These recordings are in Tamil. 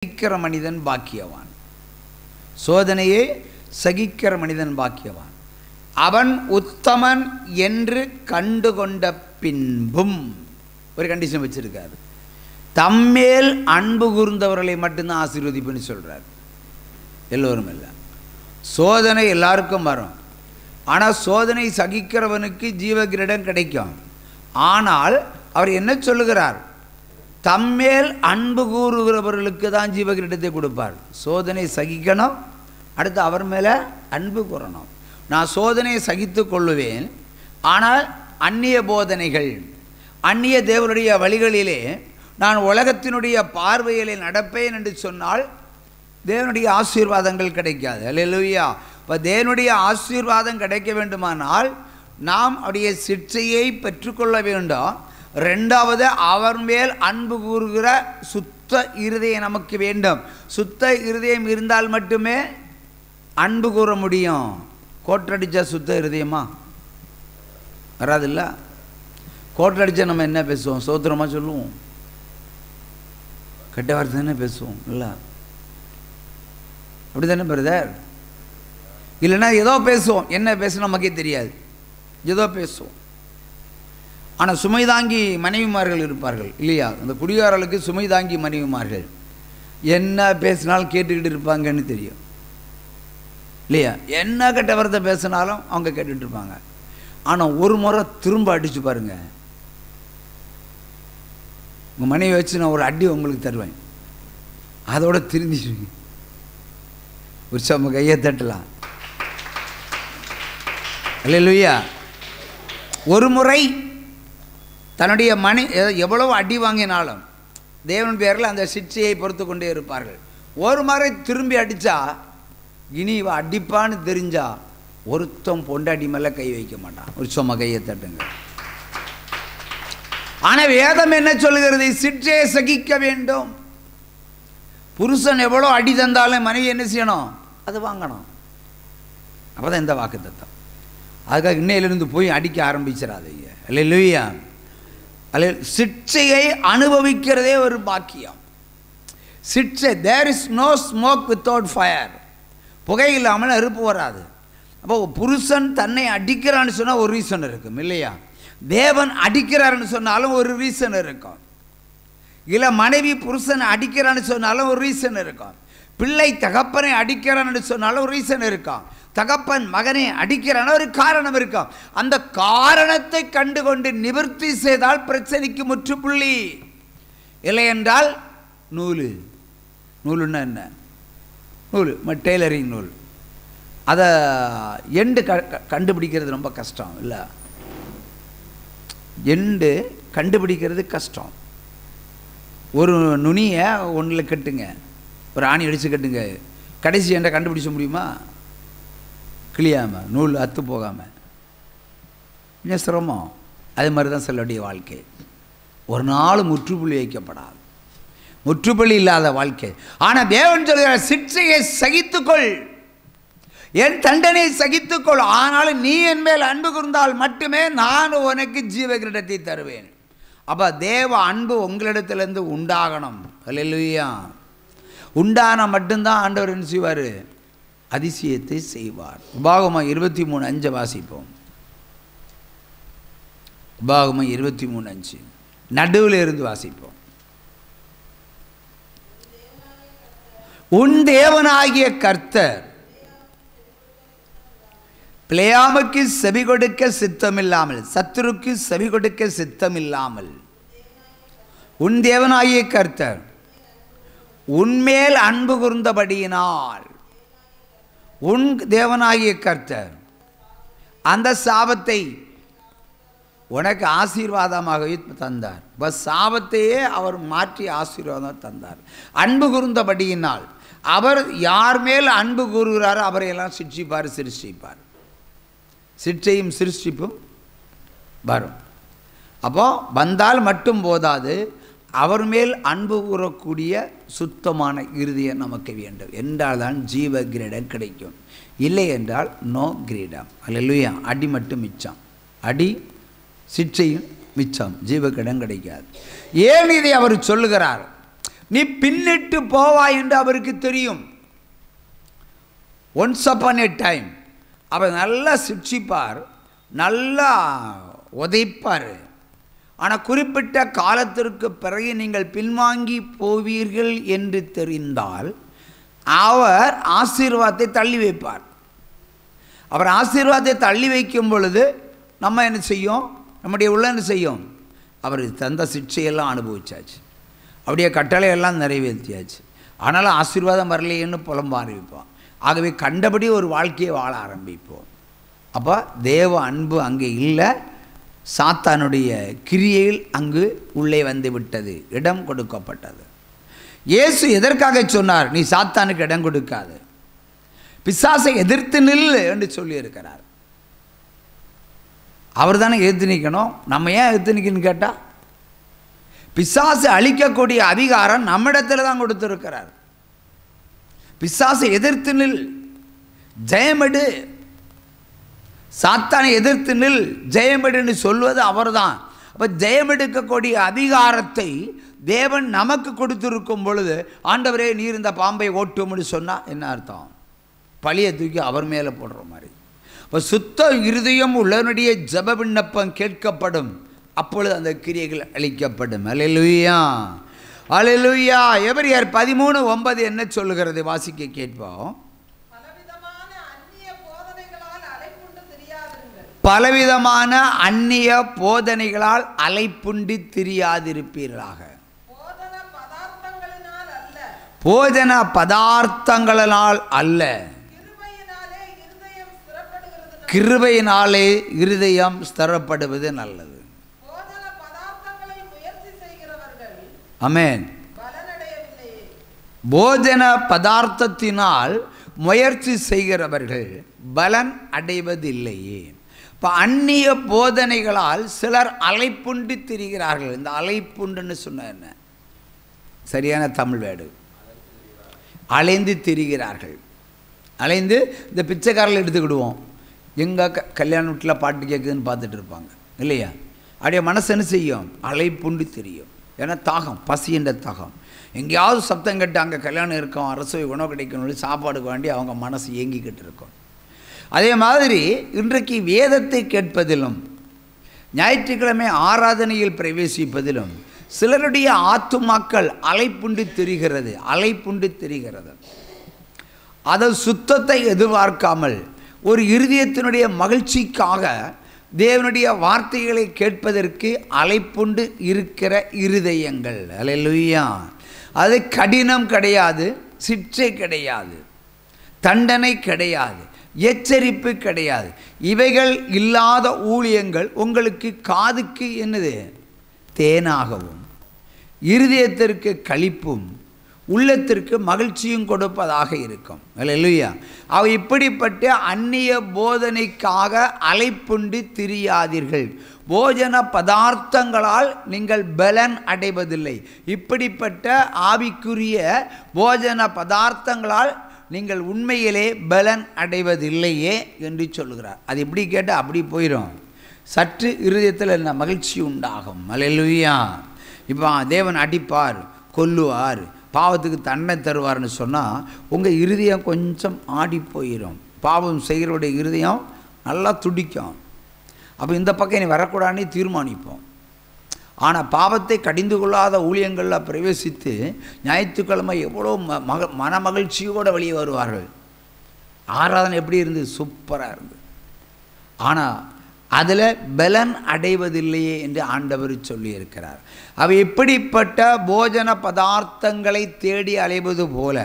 சகிக்கிற மனிதன் பாக்கியவான். சோதனையை சகிக்கிற மனிதன் பாக்கியவான். அவன் உத்தமன் என்று கண்டுகொண்ட பின்பும் ஒரு கண்டிஷன் வச்சிருக்காரு. தம்மேல் அன்பு கூர்ந்தவர்களை மட்டும்தான் ஆசீர்வதிப்புன்னு சொல்றார். எல்லோரும் இல்லை. சோதனை எல்லாருக்கும் வரும். ஆனால் சோதனை சகிக்கிறவனுக்கு ஜீவகிரீடம் கிடைக்கும். ஆனால் அவர் என்ன சொல்லுகிறார்? தம்மேல் அன்பு கூறுகிறவர்களுக்கு தான் ஜீவகிரீடத்தை கொடுப்பார். சோதனை சகிக்கணும், அடுத்து அவர் மேலே அன்பு கூறணும். நான் சோதனையை சகித்து கொள்ளுவேன், ஆனால் அந்நிய போதனைகள், அந்நிய தேவனுடைய வழிகளிலே நான் உலகத்தினுடைய பார்வையிலே நடப்பேன் என்று சொன்னால் தேவனுடைய ஆசீர்வாதங்கள் கிடைக்காது. அல்லேலூயா. இப்போ தேவனுடைய ஆசீர்வாதம் கிடைக்க வேண்டுமானால் நாம் அவருடைய சிற்சையை பெற்றுக்கொள்ள வேண்டும். ரெண்டாவது, அவர் மேல் அன்பு கூறுகிற சுத்த இருதயம் நமக்கு வேண்டும். சுத்த இருதயம் இருந்தால் மட்டுமே அன்பு கூற முடியும். கோட்டடிச்சா சுத்த இருதயமா வராதில்ல. கோட்டடிச்சா நம்ம என்ன பேசுவோம்? சோத்திரமாக சொல்லுவோம், கெட்ட வார்த்தை தானே பேசுவோம். இல்லை அப்படி தானே பிரதர்? இல்லைன்னா ஏதோ பேசுவோம், என்ன பேசணும் நமக்கே தெரியாது, ஏதோ பேசுவோம். ஆனால் சுமை தாங்கி மனைவிமார்கள் இருப்பார்கள் இல்லையா? அந்த குடிகாரர்களுக்கு சுமை தாங்கி மனைவிமார்கள் என்ன பேசினாலும் கேட்டுக்கிட்டு இருப்பாங்கன்னு தெரியும் இல்லையா? என்ன கெட்ட வார்த்தை பேசினாலும் அவங்க கேட்டுட்டு இருப்பாங்க. ஆனால் ஒரு முறை திரும்ப அடிச்சு பாருங்க, உங்கள் மனைவி வச்சு நான் ஒரு அடி உங்களுக்கு தருவேன், அதோட திருந்திடுவீங்க. ஒரு சம கையை தட்டலாம். அல்லேலூயா. ஒரு முறை தன்னுடைய எவ்வளவு அடி வாங்கினாலும் தேவன் பேரில் அந்த சிற்சையை பொறுத்து கொண்டே இருப்பார்கள். ஒரு முறை திரும்பி அடித்தா இனி இவ அடிப்பான்னு தெரிஞ்சா ஒருத்தம் பொண்டாடி மேலே கை வைக்க மாட்டான். ஒரு சும்மா கையை தட்டுங்க. ஆனால் வேதம் என்ன சொல்லுகிறது? சிற்சையை சகிக்க வேண்டும். புருஷன் எவ்வளோ அடி தந்தாலும் மனைவி என்ன செய்யணும்? அது வாங்கணும். அப்போதான் இந்த வாக்கு தத்தம். அதுக்காக இன்னையிலிருந்து போய் அடிக்க ஆரம்பிச்சிடாதீங்க. அல்லேலூயா. சிற்சையை அனுபவிக்கிறதே ஒரு பாக்கியம். சிற்சை, there is no smoke without fire. புகை இல்லாமல் நெருப்பு வராது. அப்போ புருஷன் தன்னை அடிக்கிறான்னு சொன்னால் ஒரு ரீசன் இருக்கும் இல்லையா? தேவன் அடிக்கிறாருன்னு சொன்னாலும் ஒரு ரீசன் இருக்கும். இல்லை மனைவி புருஷனை அடிக்கிறான்னு சொன்னாலும் ஒரு ரீசன் இருக்கும். பிள்ளை தகப்பனை அடிக்கிறான்னு சொன்னாலும் ஒரு ரீசன் இருக்கும். தகப்பன் மகனை அடிக்கிறான ஒரு காரணம் இருக்கும். அந்த காரணத்தை கண்டுகொண்டு நிவர்த்தி செய்தால் பிரச்சனைக்கு முற்றுப்புள்ளி. இல்லை என்றால் நூலுன்னா என்ன? நூல், டெய்லரிங் நூல், அதை எண்டு கண்டுபிடிக்கிறது ரொம்ப கஷ்டம் இல்லை? எண்டு கண்டுபிடிக்கிறது கஷ்டம். ஒரு நுனியை ஒன்றில் கட்டுங்க, ஒரு ஆணி அடித்து கட்டுங்க, கடைசி எண்டை கண்டுபிடிச்ச முடியுமா? கிளியாமல், நூல் அத்து போகாமல், கொஞ்சம் சிரமம். அதே மாதிரி தான் சிலருடைய வாழ்க்கை. ஒரு நாள் முற்றுப்புள்ளி வைக்கப்படாது, முற்றுப்புள்ளி இல்லாத வாழ்க்கை. ஆனால் தேவன் சொல்கிறார், சிற்சையை சகித்துக்கொள், என் தண்டனையை சகித்துக்கொள், ஆனாலும் நீ என் மேல் அன்பு கூர்ந்தால் மட்டுமே நான் உனக்கு ஜீவகிரீடத்தை தருவேன். அப்போ தேவ அன்பு உங்களிடத்திலிருந்து உண்டாகணும். அல்லேலூயா. உண்டான மட்டும்தான் ஆண்டவர் என்ன செய்வார்? அதிசயத்தை செய்வார். உபாகமம் 23:5 வாசிப்போம். உபாகமம் 23:5 நடுவில் இருந்து வாசிப்போம். உன் தேவனாகிய கர்த்தர் பிலேயாமுக்கு செவி கொடுக்க சித்தமில்லாமல், சத்துருக்கு செவி கொடுக்க சித்தமில்லாமல், உன் தேவனாகிய கர்த்தர் உன்மேல் அன்பு கூர்ந்தபடியினால், உன் தேவனாகிய கர்த்தர் அந்த சாபத்தை உனக்கு ஆசீர்வாதமாகவே தந்தார். இப்போ சாபத்தையே அவர் மாற்றி ஆசீர்வாதம் தந்தார். அன்பு கூர்ந்தபடியினால், அவர் யார் மேல் அன்பு கூறுகிறாரோ அவரையெல்லாம் சிருஷ்டிப்பார், சிருஷ்டிப்பார். சிற்சையும் சிருஷ்டிப்பும் வரும். அப்போ வந்தால் மட்டும் போதாது, அவர் மேல் அன்பு கூறக்கூடிய சுத்தமான இருதயம் நமக்கு வேண்டும். என்றால் தான் ஜீவ கிரீடம் கிடைக்கும். இல்லை என்றால் நோ கிரீடம். அல்லேலூயா. அடி மட்டும் மிச்சம், அடி சிற்சையும் மிச்சம், ஜீவ கிரீடம் கிடைக்காது. ஏன் இதை அவர் சொல்லுகிறார்? நீ பின்னிட்டு போவாய் என்று அவருக்கு தெரியும். ஒன்ஸ் அப்பான் எ டைம் அவர் நல்லா சிட்சிப்பார், நல்லா உதைப்பார். ஆனால் குறிப்பிட்ட காலத்திற்கு பிறகு நீங்கள் பின்வாங்கி போவீர்கள் என்று தெரிந்தால் அவர் ஆசீர்வாதத்தை தள்ளி வைப்பார். அவர் ஆசீர்வாதத்தை தள்ளி வைக்கும் பொழுது நம்ம என்ன செய்யும்? நம்முடைய உள்ள என்ன செய்யும்? அவர் தந்த சிக்ஷையெல்லாம் அனுபவிச்சாச்சு, அப்படியே கட்டளையெல்லாம் நிறைவேற்றியாச்சு. ஆனாலும் ஆசீர்வாதம் வரலையேன்னு புலம்ப ஆரம்பிப்போம். ஆகவே கண்டபடி ஒரு வாழ்க்கையை வாழ ஆரம்பிப்போம். அப்போ தேவ அன்பு அங்கே இல்லை, சாத்தானுடைய கிரியையில் அங்கு உள்ளே வந்து விட்டது, இடம் கொடுக்கப்பட்டது. இயேசு எதற்காக சொன்னார்? நீ சாத்தானுக்கு இடம் கொடுக்காது, பிசாசை எதிர்த்து நில்லு என்று சொல்லியிருக்கிறார். அவர் தானே எதிர்த்து நிற்கணும். நம்ம ஏன் எதிர்த்து நிற்கணும்னு கேட்டால், பிசாசை அழிக்கக்கூடிய அதிகாரம் நம்மிடத்தில் தான் கொடுத்திருக்கிறார். பிசாசை எதிர்த்து நில், ஜெயமெடு, சாத்தானை எதிர்த்து நில், ஜெயமெடுன்னு சொல்வது அவர்தான். அப்போ ஜெயமெடுக்கக்கூடிய அதிகாரத்தை தேவன் நமக்கு கொடுத்திருக்கும் பொழுது, ஆண்டவரே நீர் இந்த பாம்பை ஓட்டும்னு சொன்னால் என்ன அர்த்தம்? பழியை தூக்கி அவர் மேலே போடுற மாதிரி. இப்போ சுத்த இருதயம் உள்ளவனுடைய ஜெப விண்ணப்பம் கேட்கப்படும், அப்பொழுது அந்த கிரியைகள் அளிக்கப்படும். அல்லேலூயா, அல்லேலூயா. எபிரெயர் 13:9 என்ன சொல்லுகிறது? வாசிக்க கேட்போம். பலவிதமான அந்நிய போதனைகளால் அலைப்புண்டி திரியாதிருப்பீர்களாக. போதன பதார்த்தங்களால் அல்ல, கிருபையினாலே இருதயம் ஸ்திரப்படுவது நல்லது. ஆமென். போஜன பதார்த்தத்தினால் முயற்சி செய்கிறவர்கள் பலன் அடைவதில்லையே. இப்போ அந்நிய போதனைகளால் சிலர் அலைப்புண்டு திரிகிறார்கள். இந்த அலைப்புண்டுன்னு சொன்ன என்ன சரியான தமிழ் வேடு? அலைந்து திரிகிறார்கள். அலைந்து, இந்த பிச்சைக்காரர்கள் எடுத்துக்கிடுவோம், எங்கே கல்யாண வீட்டில் பாட்டு கேட்குதுன்னு பார்த்துட்டு இருப்பாங்க இல்லையா? அப்படியே மனசு என்ன செய்யும்? அலைப்புண்டு தெரியும். ஏன்னா தாகம், பசி என்ற தாகம். எங்கேயாவது சப்தம் கேட்டு அங்கே கல்யாணம் இருக்கும், அரசு உணவு கிடைக்கணும், சாப்பாடுக்கு வேண்டி அவங்க மனசு இயங்கிக்கிட்டு இருக்கும். அதே மாதிரி இன்றைக்கு வேதத்தை கேட்பதிலும் ஞாயிற்றுக்கிழமை ஆராதனையில் பிரவேசிப்பதிலும் சிலருடைய ஆத்துமாக்கள் அலைப்புண்டு திரிகிறது, அலைப்புண்டு திரிகிறது. அதை சுத்தத்தை எதிர்பார்க்காமல் ஒரு இருதயத்தினுடைய மகிழ்ச்சிக்காக தேவனுடைய வார்த்தைகளை கேட்பதற்கு அலைப்புண்டு இருக்கிற இருதயங்கள். அல்லேலூயா. அது கடினம் கிடையாது, சிற்றை கிடையாது, தண்டனை கிடையாது, எச்சரிப்பு கிடையாது. இவைகள் இல்லாத ஊழியங்கள் உங்களுக்கு காதுக்கு என்னது? தேனாகவும் இருதயத்திற்கு களிப்பும் உள்ளத்திற்கு மகிழ்ச்சியும் கொடுப்பதாக இருக்கும். அல்லேலூயா. அவ இப்படிப்பட்ட அந்நிய போதனைக்காக அலைப்புண்டு திரியாதீர்கள். போஜன பதார்த்தங்களால் நீங்கள் பலன் அடைவதில்லை. இப்படிப்பட்ட ஆவிக்குரிய போஜன பதார்த்தங்களால் நீங்கள் உண்மையிலே பலன் அடைவதில்லையே என்று சொல்லுகிறார். அது எப்படி கேட்டால் அப்படி போயிடும், சற்று இருதயத்தில் என்ன மகிழ்ச்சி உண்டாகும். அல்லேலூயா. இப்போ தேவன் அடிப்பார், கொல்லுவார், பாவத்துக்கு தண்டனை தருவார்னு சொன்னால் உங்கள் இருதயம் கொஞ்சம் ஆடி போயிடும். பாவம் செய்கிறவருடைய இருதயம் நல்லா துடிக்கும். அப்போ இந்த பக்கம் நீ வரக்கூடாதுன்னு தீர்மானிப்போம். ஆனால் பாவத்தை கடிந்து கொள்ளாத ஊழியங்களில் பிரவேசித்து ஞாயிற்றுக்கிழமை எவ்வளோ மன மகிழ்ச்சியோடு வெளியே வருவார்கள். ஆராதனை எப்படி இருந்தது? சூப்பராக இருந்தது. ஆனால் அதில் பலன் அடைவதில்லையே என்று ஆண்டவர் சொல்லியிருக்கிறார். அவை எப்படிப்பட்ட போஜன பதார்த்தங்களை தேடி அலைவது போல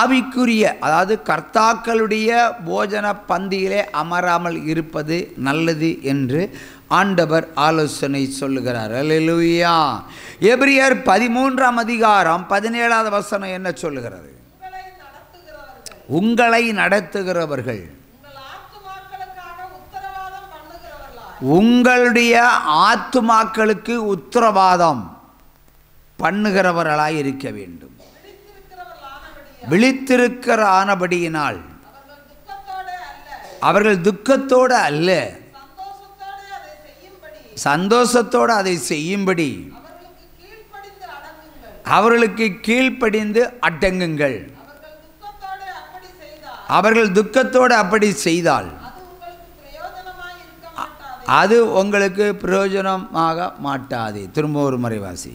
ஆவிக்குரிய, அதாவது கர்த்தாக்களுடைய போஜன பந்தியிலே அமராமல் இருப்பது நல்லது என்று ஆண்டவர் ஆலோசனை சொல்லுகிறார். அல்லேலூயா. எபிரெயர் 13:17 என்ன சொல்லுகிறது? உங்களை நடத்துகிறவர்கள், உங்களுடைய ஆத்துமாக்களுக்கு உத்தரவாதம் பண்ணுகிறவர்களாய் இருக்க வேண்டும். விழித்திருக்கிற ஆனபடியினால் அவர்கள் துக்கத்தோடு அல்ல, சந்தோஷத்தோடு அதை செய்யும்படி அவர்களுக்கு கீழ்ப்படிந்து அடங்குங்கள். அவர்கள் துக்கத்தோடு அப்படி செய்தால் அது உங்களுக்கு பிரயோஜனமாக மாட்டாது. திரும்ப ஒரு முறை வாசி.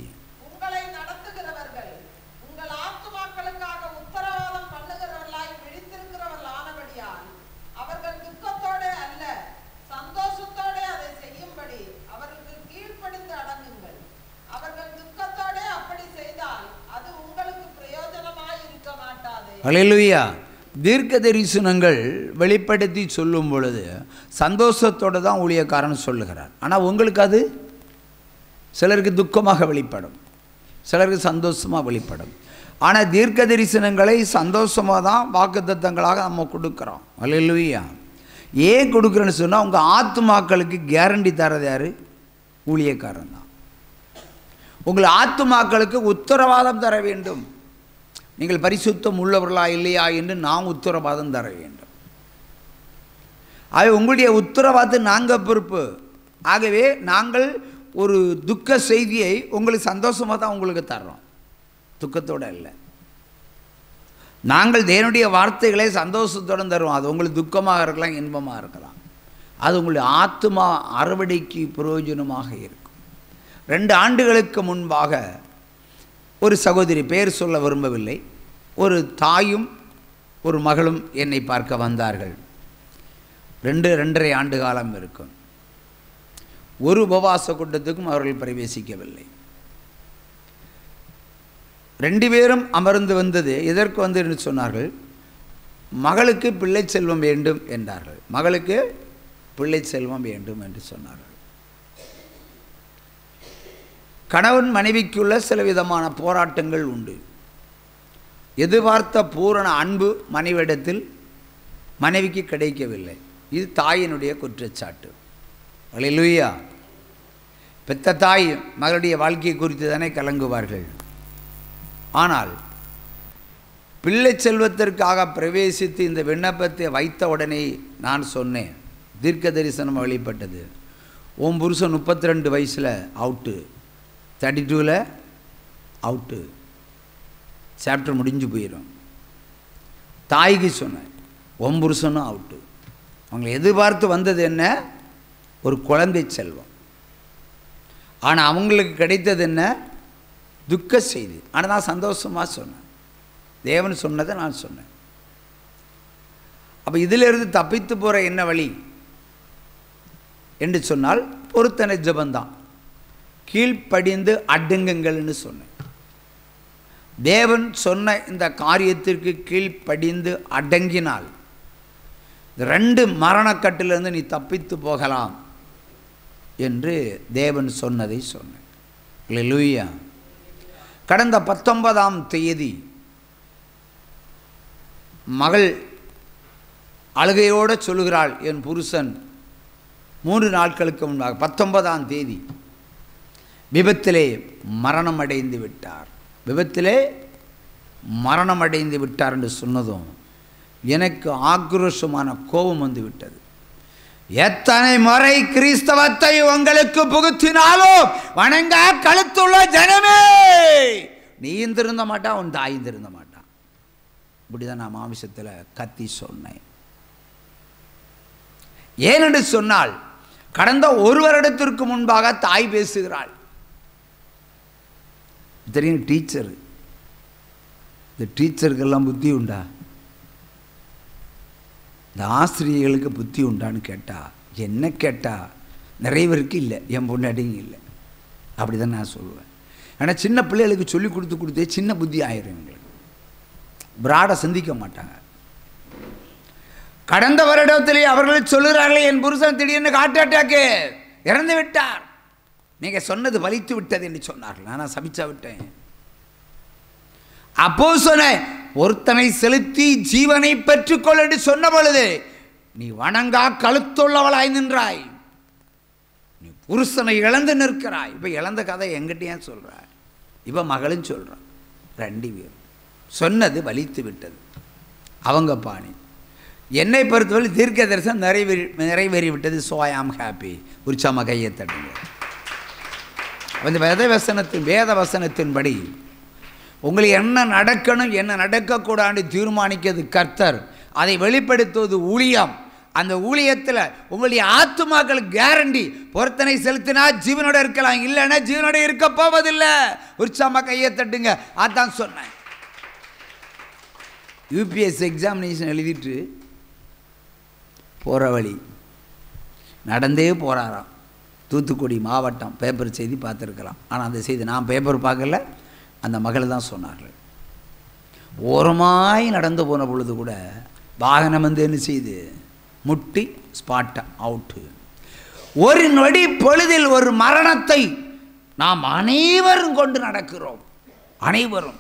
அல்லேலூயா. தீர்க்க தரிசனங்கள் வெளிப்படுத்தி சொல்லும் பொழுது சந்தோஷத்தோடு தான் ஊழியக்காரன் சொல்லுகிறார். ஆனால் உங்களுக்கு அது சிலருக்கு துக்கமாக வெளிப்படும், சிலருக்கு சந்தோஷமாக வெளிப்படும். ஆனால் தீர்க்க தரிசனங்களை சந்தோஷமாக தான் வாக்குத்தத்தங்களாக நம்ம கொடுக்குறோம். அல்லேலூயா. ஏன் கொடுக்குறேன்னு சொன்னால் உங்கள் ஆத்துமாக்களுக்கு கேரண்டி தரது யார்? ஊழியக்காரன் தான். உங்கள் ஆத்துமாக்களுக்கு உத்தரவாதம் தர வேண்டும். நீங்கள் பரிசுத்தம் உள்ளவர்களா இல்லையா என்று நாம் உத்தரவாதம் தர வேண்டும். ஆகவே உங்களுடைய உத்தரவாதத்தை நாங்கள் பொறுப்பு. ஆகவே நாங்கள் ஒரு துக்க செய்தியை உங்களுக்கு சந்தோஷமாக தான் உங்களுக்கு தர்றோம், துக்கத்தோடு இல்லை. நாங்கள் தேவனுடைய வார்த்தைகளை சந்தோஷத்துடன் தருவோம். அது உங்களுக்கு துக்கமாக இருக்கலாம், இன்பமாக இருக்கலாம். அது உங்களுடைய ஆத்மா அறுவடைக்கு பிரயோஜனமாக இருக்கும். 2 ஆண்டுகளுக்கு முன்பாக ஒரு சகோதரி, பேர் சொல்ல விரும்பவில்லை, ஒரு தாயும் ஒரு மகளும் என்னை பார்க்க வந்தார்கள். 2.5 ஆண்டு காலம் இருக்கும். ஒரு உபவாச கூட்டத்துக்கும் அவர்கள் பிரவேசிக்கவில்லை. 2 பேரும் அமர்ந்து வந்தது எதற்கு வந்து என்று சொன்னார்கள், மகளுக்கு பிள்ளை செல்வம் வேண்டும் என்றார்கள். மகளுக்கு பிள்ளை செல்வம் வேண்டும் என்று சொன்னார்கள். கணவன் மனைவிக்குள்ள சில விதமான போராட்டங்கள் உண்டு. எதிர்பார்த்த பூரண அன்பு மனைவிடத்தில் மனைவிக்கு கிடைக்கவில்லை. இது தாயினுடைய குற்றச்சாட்டு. அல்லேலூயா. பெத்த தாய் மகளுடைய வாழ்க்கையை குறித்து தானே கலங்குவார்கள். ஆனால் பிள்ளை செல்வத்திற்காக பிரவேசித்து இந்த விண்ணப்பத்தை வைத்த உடனே நான் சொன்னேன், தீர்க்க தரிசனம் வெளிப்பட்டது. உன் புருஷன் 32 வயசில் அவுட்டு, 32ல் அவுட்டு, சாப்டர் முடிஞ்சு போயிடும். தாய்க்கு சொன்னேன், உன் புருஷனும் அவுட்டு. அவங்களை எதிர்பார்த்து வந்தது என்ன? ஒரு குழந்தை செல்வம். ஆனால் அவங்களுக்கு கிடைத்தது என்ன? துக்க செய்தி. ஆனால் நான் சந்தோஷமாக சொன்னேன், தேவன் சொன்னதை நான் சொன்னேன். அப்போ இதிலிருந்து தப்பித்து போகிற என்ன வழி என்று சொன்னால் பொருத்தனை ஜபந்தான். கீழ்ப்படிந்து அடங்குங்கள்னு சொன்னேன். தேவன் சொன்ன இந்த காரியத்திற்கு கீழ்ப்படிந்து அடங்கினால் 2 மரணக்கட்டிலிருந்து நீ தப்பித்து போகலாம் என்று தேவன் சொன்னதை சொன்னேன். அல்லேலூயா. கடந்த 19ஆம் தேதி மகள் அழுகையோடு சொல்லுகிறாள், என் புருஷன் 3 நாட்களுக்கு முன்பாக 19ஆம் தேதி விபத்திலே மரணமடைந்து விட்டார். விபத்திலே மரணமடைந்து விட்டார் என்று சொன்னதும் எனக்கு ஆக்ரோஷமான கோபம் வந்து விட்டது. எத்தனை முறை கிறிஸ்தவத்தை உங்களுக்கு புகுத்தினாலும் வணங்கா கழுத்துள்ள ஜனமே, நீயும் திருந்த மாட்டா, உன் தாயும் திருந்த மாட்டான். இப்படிதான் நான் மாமிசத்தில் கத்தி சொன்னேன். ஏனென்று சொன்னால் கடந்த 1 வருடத்திற்கு முன்பாக தாய் பேசுகிறாள். தெரியும், டீச்சர். இந்த டீச்சருக்கெல்லாம் புத்தி உண்டா? இந்த ஆசிரியர்களுக்கு புத்தி உண்டான்னு கேட்டால், என்ன கேட்டால் நிறைய பேருக்கு இல்லை, என் பொண்டாட்டிங்க இல்லை. அப்படி தான் நான் சொல்லுவேன். ஆனால் சின்ன பிள்ளைகளுக்கு சொல்லி கொடுத்தே சின்ன புத்தி ஆயிரும். எங்களுக்கு பிராடை சிந்திக்க மாட்டாங்க. கடந்த வருடத்திலே அவர்கள் சொல்லுகிறார்களே, என் புருஷன் திடீர்னு ஹார்ட் அட்டாக்கு இறந்து விட்டார், நீங்கள் சொன்னது வலித்து விட்டது என்று சொன்னார்கள். நான் சபிச்சா விட்டேன். அப்போ சொன்னேன், ஒருத்தனை செலுத்தி ஜீவனை பெற்றுக்கொள் என்று சொன்ன பொழுது நீ வணங்கா கழுத்துள்ளவளாய் நின்றாய், நீ புருஷனை இழந்து நிற்கிறாய். இப்போ இழந்த கதை எங்கிட்ட ஏன் சொல்கிறாய்? இப்போ மகளும் சொல்கிறான். 2 பேரும் சொன்னது வலித்து விட்டது. அவங்க பாணி. என்னை பொறுத்தவரை தீர்க்க தரிசனம் நிறைவேறி விட்டது. So I am happy. உற்சாகமாக கையை தட்டுங்க. அந்த வேத வசனத்தின்படி உங்களுக்கு என்ன நடக்கணும் என்ன நடக்கக்கூடாது தீர்மானிக்கிறது கர்த்தர், அதை வெளிப்படுத்துவது ஊழியம். அந்த ஊழியத்தில் உங்களுடைய ஆத்துமாக்களுக்கு கேரண்டி. பொருத்தனை செலுத்தினா ஜீவனோட இருக்கலாம், இல்லைன்னா ஜீவனோட இருக்க போவதில்லை. உற்சாகமாக கையை தட்டுங்க. அதான் சொன்னேன். யூபிஎஸ் எக்ஸாமினேஷன் எழுதிட்டு போகிற வழி நடந்தே போகிறாராம். தூத்துக்குடி மாவட்டம். பேப்பர் செய்தி பார்த்துருக்கலாம். ஆனால் அந்த செய்தி நான் பேப்பர் பார்க்கல, அந்த மகள் தான் சொன்னார்கள். ஓரமாய் நடந்து போன பொழுது கூட வாகனம் வந்து என்ன செய்து முட்டி ஸ்பாட் அவுட்டு. ஒரு நொடி பொழுதில் ஒரு மரணத்தை நாம் அனைவரும் கொண்டு நடக்கிறோம். அனைவரும்